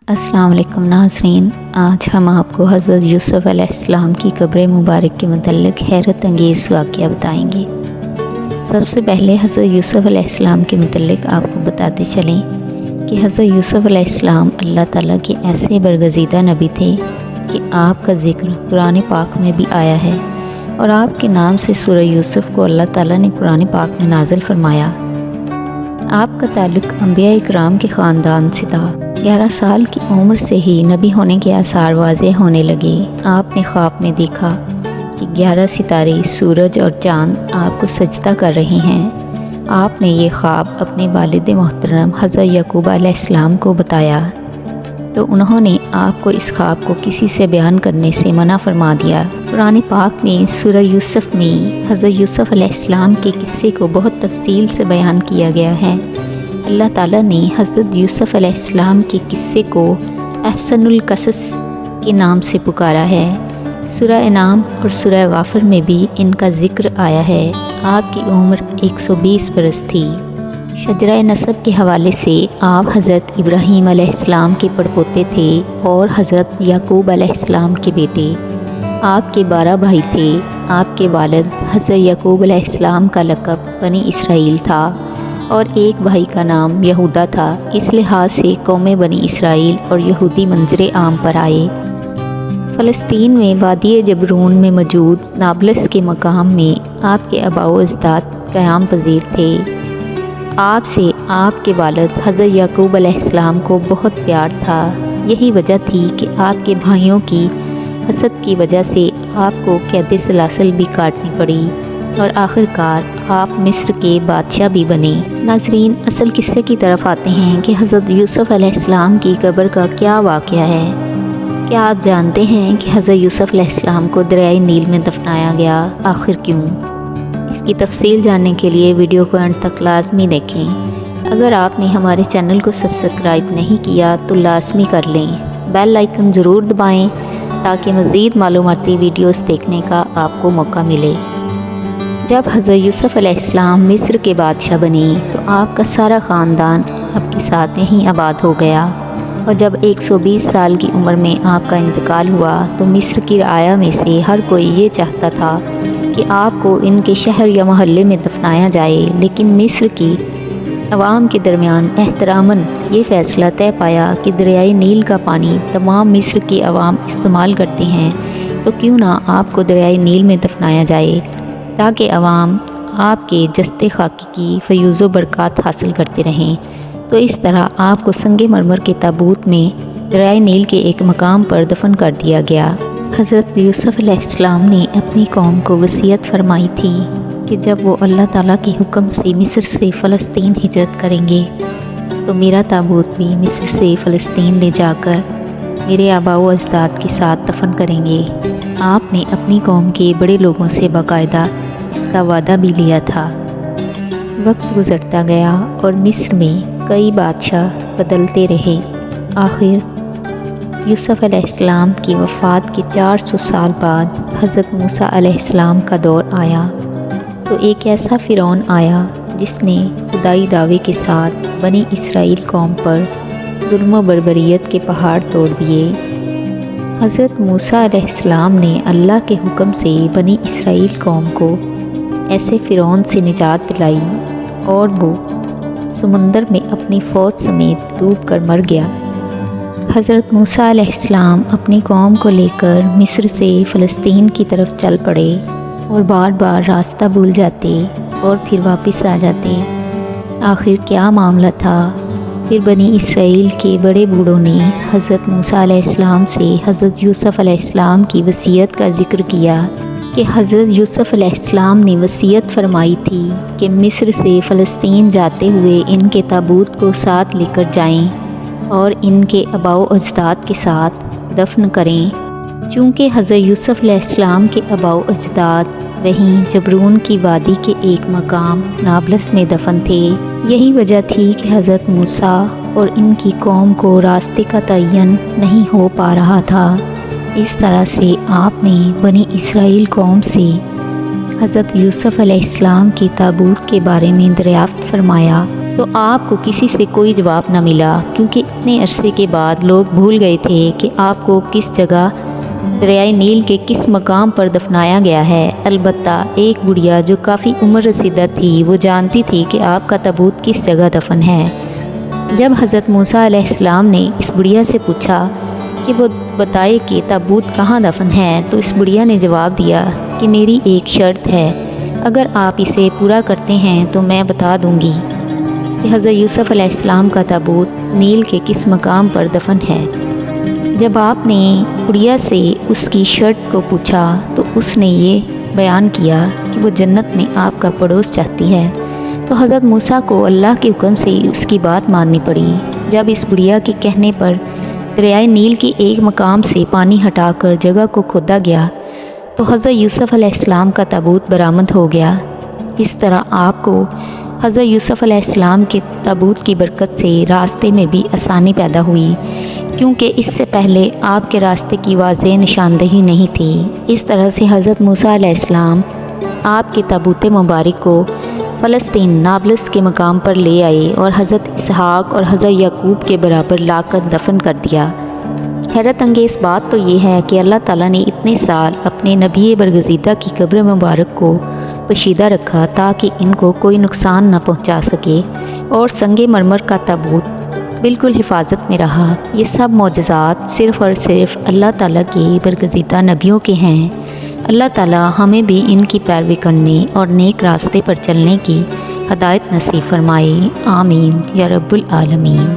السلام علیکم ناظرین، آج ہم آپ کو حضرت یوسف علیہ السلام کی قبر مبارک کے متعلق حیرت انگیز واقعہ بتائیں گے۔ سب سے پہلے حضرت یوسف علیہ السلام کے متعلق آپ کو بتاتے چلیں کہ حضرت یوسف علیہ السلام اللہ تعالیٰ کے ایسے برگزیدہ نبی تھے کہ آپ کا ذکر قرآن پاک میں بھی آیا ہے اور آپ کے نام سے سورہ یوسف کو اللہ تعالیٰ نے قرآن پاک میں نازل فرمایا۔ آپ کا تعلق انبیاء اکرام کے خاندان سے تھا۔ 11 سال کی عمر سے ہی نبی ہونے کے آثار واضح ہونے لگے۔ آپ نے خواب میں دیکھا کہ 11 ستارے، سورج اور چاند آپ کو سجدہ کر رہے ہیں۔ آپ نے یہ خواب اپنے والد محترم حضرت یعقوب علیہ السلام کو بتایا تو انہوں نے آپ کو اس خواب کو کسی سے بیان کرنے سے منع فرما دیا۔ قرآن پاک میں سورہ یوسف میں حضرت یوسف علیہ السلام کے قصے کو بہت تفصیل سے بیان کیا گیا ہے۔ اللہ تعالیٰ نے حضرت یوسف علیہ السلام کے قصے کو احسن القصص کے نام سے پکارا ہے۔ سورہ انعام اور سورہ غافر میں بھی ان کا ذکر آیا ہے۔ آپ کی عمر 120 برس تھی۔ شجرہ نسب کے حوالے سے آپ حضرت ابراہیم علیہ السلام کے پڑپوتے تھے اور حضرت یعقوب علیہ السلام کے بیٹے۔ آپ کے 12 بھائی تھے۔ آپ کے والد حضرت یعقوب علیہ السلام کا لقب بنی اسرائیل تھا اور ایک بھائی کا نام یہودا تھا۔ اس لحاظ سے قوم بنی اسرائیل اور یہودی منظر عام پر آئے۔ فلسطین میں وادی جبرون میں موجود نابلس کے مقام میں آپ کے آباء و اجداد قیام پذیر تھے۔ آپ سے آپ کے والد حضرت یعقوب علیہ السلام کو بہت پیار تھا۔ یہی وجہ تھی کہ آپ کے بھائیوں کی حسد کی وجہ سے آپ کو قید سلاسل بھی کاٹنی پڑی اور آخرکار آپ مصر کے بادشاہ بھی بنے۔ ناظرین، اصل قصے کی طرف آتے ہیں کہ حضرت یوسف علیہ السلام کی قبر کا کیا واقعہ ہے۔ کیا آپ جانتے ہیں کہ حضرت یوسف علیہ السلام کو دریائے نیل میں دفنایا گیا؟ آخر کیوں؟ اس کی تفصیل جاننے کے لیے ویڈیو کو اینڈ تک لازمی دیکھیں۔ اگر آپ نے ہمارے چینل کو سبسکرائب نہیں کیا تو لازمی کر لیں۔ بیل آئیکن ضرور دبائیں تاکہ مزید معلوماتی ویڈیوز دیکھنے کا آپ کو موقع ملے۔ جب حضرت یوسف علیہ السلام مصر کے بادشاہ بنے تو آپ کا سارا خاندان آپ کے ساتھ یہیں آباد ہو گیا، اور جب 120 سال کی عمر میں آپ کا انتقال ہوا تو مصر کی رعایا میں سے ہر کوئی یہ چاہتا تھا کہ آپ کو ان کے شہر یا محلے میں دفنایا جائے، لیکن مصر کی عوام کے درمیان احتراماً یہ فیصلہ طے پایا کہ دریائے نیل کا پانی تمام مصر کی عوام استعمال کرتے ہیں، تو کیوں نہ آپ کو دریائے نیل میں دفنایا جائے تاکہ عوام آپ کے جسد خاکی کی فیوز و برکات حاصل کرتے رہیں۔ تو اس طرح آپ کو سنگ مرمر کے تابوت میں دریائے نیل کے ایک مقام پر دفن کر دیا گیا۔ حضرت یوسف علیہ السلام نے اپنی قوم کو وصیت فرمائی تھی کہ جب وہ اللہ تعالیٰ کے حکم سے مصر سے فلسطین ہجرت کریں گے تو میرا تابوت بھی مصر سے فلسطین لے جا کر میرے آباء و اجداد کے ساتھ دفن کریں گے۔ آپ نے اپنی قوم کے بڑے لوگوں سے باقاعدہ اس کا وعدہ بھی لیا تھا۔ وقت گزرتا گیا اور مصر میں کئی بادشاہ بدلتے رہے۔ آخر یوسف علیہ السلام کی وفات کے 400 سال بعد حضرت موسیٰ علیہ السلام کا دور آیا تو ایک ایسا فرعون آیا جس نے خدائی دعوے کے ساتھ بنی اسرائیل قوم پر ظلم و بربریت کے پہاڑ توڑ دیے۔ حضرت موسیٰ علیہ السلام نے اللہ کے حکم سے بنی اسرائیل قوم کو ایسے فرعون سے نجات دلائی اور وہ سمندر میں اپنی فوج سمیت ڈوب کر مر گیا۔ حضرت موسیٰ علیہ السلام اپنی قوم کو لے کر مصر سے فلسطین کی طرف چل پڑے اور بار بار راستہ بھول جاتے اور پھر واپس آ جاتے۔ آخر کیا معاملہ تھا؟ پھر بنی اسرائیل کے بڑے بوڑھوں نے حضرت موسیٰ علیہ السلام سے حضرت یوسف علیہ السلام کی وصیت کا ذکر کیا کہ حضرت یوسف علیہ السلام نے وصیت فرمائی تھی کہ مصر سے فلسطین جاتے ہوئے ان کے تابوت کو ساتھ لے کر جائیں اور ان کے آباء و اجداد کے ساتھ دفن کریں۔ چونکہ حضرت یوسف علیہ السلام کے آباء و اجداد وہیں جبرون کی وادی کے ایک مقام نابلس میں دفن تھے، یہی وجہ تھی کہ حضرت موسیٰ اور ان کی قوم کو راستے کا تعین نہیں ہو پا رہا تھا۔ اس طرح سے آپ نے بنی اسرائیل قوم سے حضرت یوسف علیہ السلام کے تابوت کے بارے میں دریافت فرمایا تو آپ کو کسی سے کوئی جواب نہ ملا، کیونکہ اتنے عرصے کے بعد لوگ بھول گئے تھے کہ آپ کو کس جگہ دریائے نیل کے کس مقام پر دفنایا گیا ہے۔ البتہ ایک بڑھیا جو کافی عمر رسیدہ تھی وہ جانتی تھی کہ آپ کا تابوت کس جگہ دفن ہے۔ جب حضرت موسیٰ علیہ السلام نے اس بڑھیا سے پوچھا کہ وہ بتائے کہ تابوت کہاں دفن ہے، تو اس بڑھیا نے جواب دیا کہ میری ایک شرط ہے، اگر آپ اسے پورا کرتے ہیں تو میں بتا دوں گی کہ حضرت یوسف علیہ السلام کا تابوت نیل کے کس مقام پر دفن ہے۔ جب آپ نے بڑھیا سے اس کی شرط کو پوچھا تو اس نے یہ بیان کیا کہ وہ جنت میں آپ کا پڑوس چاہتی ہے، تو حضرت موسیٰ کو اللہ کے حکم سے اس کی بات ماننی پڑی۔ جب اس بڑھیا کے کہنے پر دریائے نیل کے ایک مقام سے پانی ہٹا کر جگہ کو کھودا گیا تو حضرت یوسف علیہ السلام کا تابوت برآمد ہو گیا۔ اس طرح آپ کو حضرت یوسف علیہ السلام کے تابوت کی برکت سے راستے میں بھی آسانی پیدا ہوئی، کیونکہ اس سے پہلے آپ کے راستے کی واضح نشاندہی نہیں تھی۔ اس طرح سے حضرت موسیٰ علیہ السلام آپ کے تابوت مبارک کو فلسطین نابلس کے مقام پر لے آئے اور حضرت اسحاق اور حضرت یعقوب کے برابر لا کر دفن کر دیا۔ حیرت انگیز بات تو یہ ہے کہ اللہ تعالیٰ نے اتنے سال اپنے نبی برگزیدہ کی قبر مبارک کو پوشیدہ رکھا تاکہ ان کو کوئی نقصان نہ پہنچا سکے، اور سنگ مرمر کا تابوت بالکل حفاظت میں رہا۔ یہ سب معجزات صرف اور صرف اللہ تعالیٰ کے برگزیدہ نبیوں کے ہیں۔ اللہ تعالیٰ ہمیں بھی ان کی پیروی کرنے اور نیک راستے پر چلنے کی ہدایت نصیب فرمائے۔ آمین یا رب العالمین۔